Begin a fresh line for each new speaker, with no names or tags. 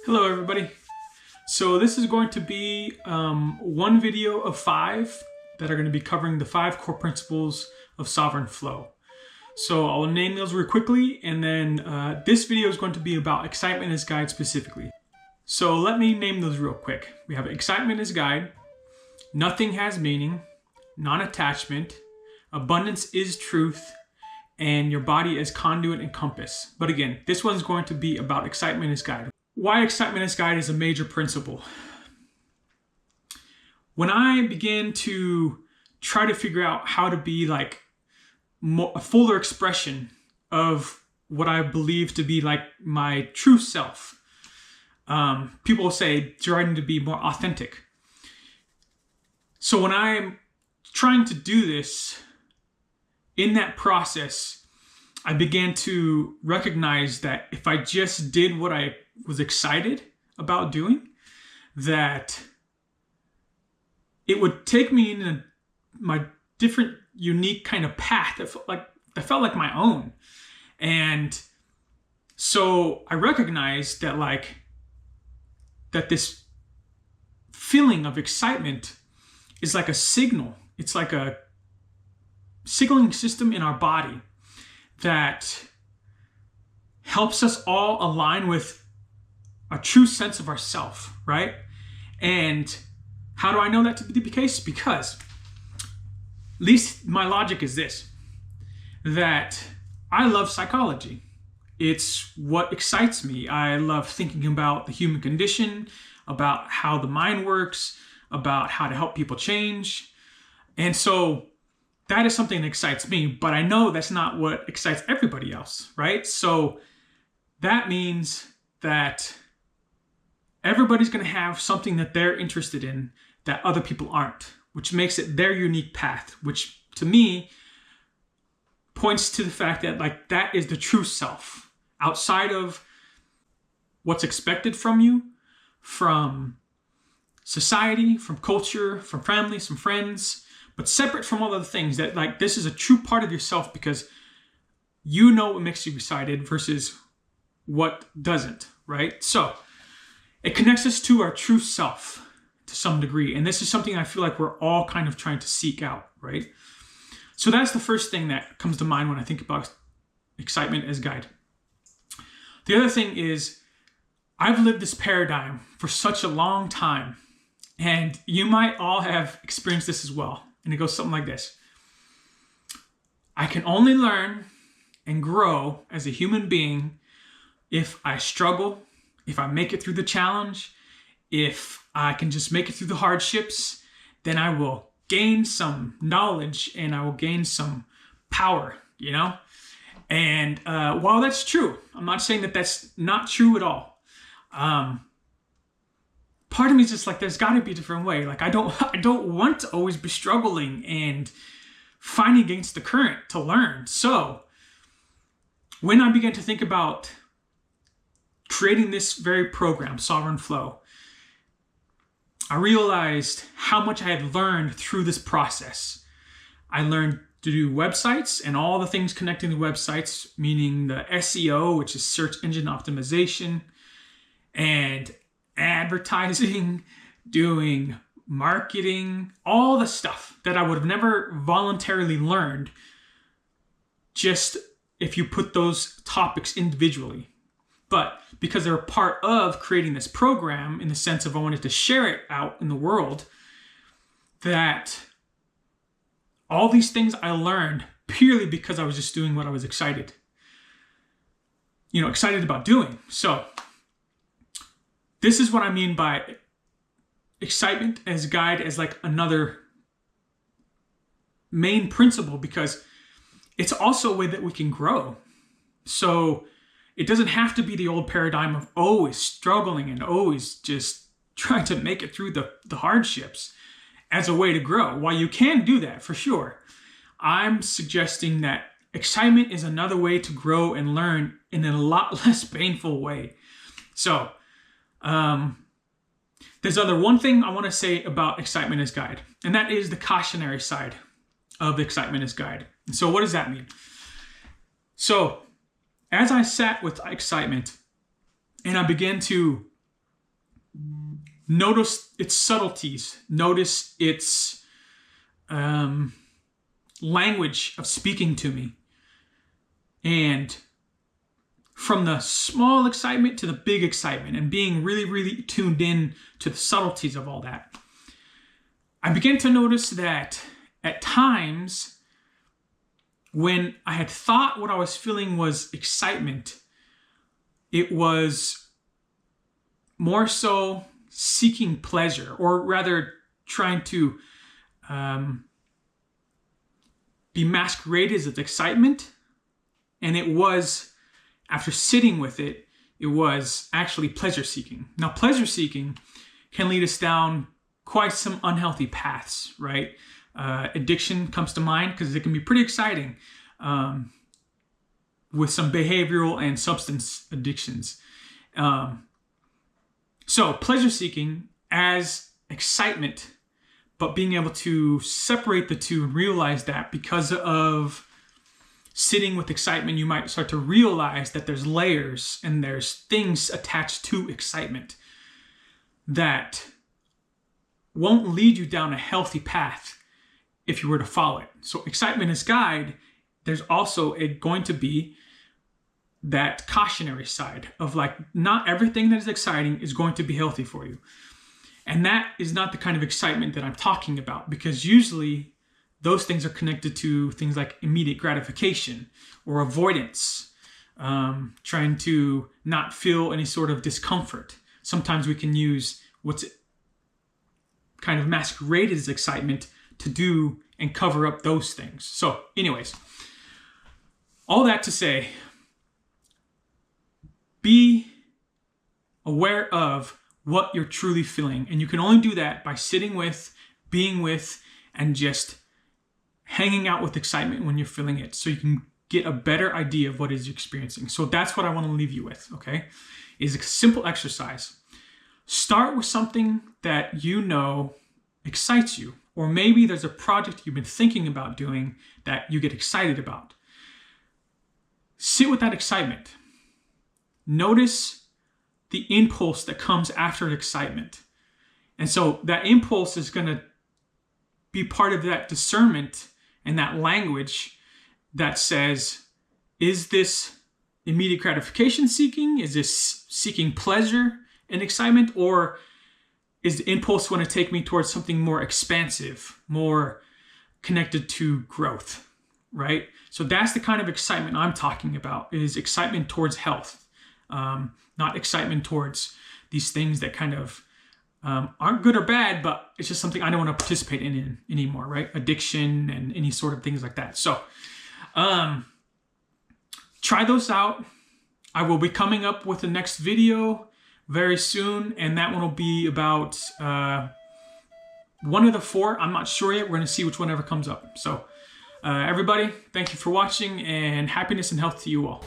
Hello everybody. So this is going to be one video of 5 that are going to be covering the 5 core principles of Sovereign Flow. So I'll name those real quickly, and then this video is going to be about excitement as guide specifically. So let me name those real quick. We have excitement as guide, nothing has meaning, non-attachment, abundance is truth, and your body as conduit and compass. But again, this one's going to be about excitement as guide. Why excitement as guide is a major principle. When I began to try to figure out how to be like a fuller expression of what I believe to be like my true self, people say trying to be more authentic. So when I'm trying to do this, in that process, I began to recognize that if I just did what I was excited about doing, that it would take me in my different, unique kind of path that felt like my own. And so I recognized that that this feeling of excitement is like a signal. It's like a signaling system in our body that helps us all align with a true sense of ourself, right? And how do I know that to be the case? Because at least my logic is this, that I love psychology. It's what excites me. I love thinking about the human condition, about how the mind works, about how to help people change. And so that is something that excites me, but I know that's not what excites everybody else, right? So that means that everybody's going to have something that they're interested in that other people aren't, which makes it their unique path, which to me points to the fact that that is the true self, outside of what's expected from you, from society, from culture, from family, from friends, but separate from all other things. That this is a true part of yourself because you know what makes you excited versus what doesn't, right? So it connects us to our true self to some degree. And this is something I feel like we're all kind of trying to seek out, right? So that's the first thing that comes to mind when I think about excitement as guide. The other thing is I've lived this paradigm for such a long time, and you might all have experienced this as well. And it goes something like this. I can only learn and grow as a human being if I struggle, if I make it through the challenge, if I can just make it through the hardships, then I will gain some knowledge and I will gain some power, you know? And while that's true, I'm not saying that that's not true at all. Part of me is just like, there's got to be a different way. I don't want to always be struggling and fighting against the current to learn. So when I began to think about creating this very program, Sovereign Flow, I realized how much I had learned through this process. I learned to do websites and all the things connecting to websites, meaning the SEO, which is search engine optimization, and advertising, doing marketing, all the stuff that I would have never voluntarily learned just if you put those topics individually. But because they're a part of creating this program, in the sense of I wanted to share it out in the world, that all these things I learned purely because I was just doing what I was excited about doing. So this is what I mean by excitement as guide, as another main principle, because it's also a way that we can grow. So it doesn't have to be the old paradigm of always struggling and always just trying to make it through the hardships as a way to grow. While you can do that for sure, I'm suggesting that excitement is another way to grow and learn in a lot less painful way. So there's one thing I want to say about excitement as guide, and that is the cautionary side of excitement as guide. And so what does that mean? So as I sat with excitement and I began to notice its subtleties, notice its language of speaking to me. And from the small excitement to the big excitement, and being really, really tuned in to the subtleties of all that, I began to notice that at times when I had thought what I was feeling was excitement, it was more so seeking pleasure, or rather trying to be masqueraded as excitement. And it was, after sitting with it, it was actually pleasure seeking. Now, pleasure seeking can lead us down quite some unhealthy paths, right? Addiction comes to mind because it can be pretty exciting with some behavioral and substance addictions. So pleasure seeking as excitement, but being able to separate the two and realize that because of sitting with excitement, you might start to realize that there's layers and there's things attached to excitement that won't lead you down a healthy path if you were to follow it. So excitement as guide, there's also going to be that cautionary side of like, not everything that is exciting is going to be healthy for you. And that is not the kind of excitement that I'm talking about, because usually those things are connected to things like immediate gratification or avoidance, trying to not feel any sort of discomfort. Sometimes we can use what's kind of masqueraded as excitement to do and cover up those things. So anyways, all that to say, be aware of what you're truly feeling. And you can only do that by sitting with, being with, and just hanging out with excitement when you're feeling it, so you can get a better idea of what it is you're experiencing. So that's what I want to leave you with, okay? Is a simple exercise. Start with something that you know excites you, or maybe there's a project you've been thinking about doing that you get excited about. Sit with that excitement. Notice the impulse that comes after excitement. And so that impulse is going to be part of that discernment and that language that says, is this immediate gratification seeking? Is this seeking pleasure and excitement? Or is the impulse going to take me towards something more expansive, more connected to growth, right? So that's the kind of excitement I'm talking about, is excitement towards health, not excitement towards these things that kind of aren't good or bad, but it's just something I don't want to participate in anymore, right? Addiction and any sort of things like that. So try those out. I will be coming up with the next video very soon, and that one will be about one of the four. I'm not sure yet. We're going to see which one ever comes up. So everybody, thank you for watching, and happiness and health to you all.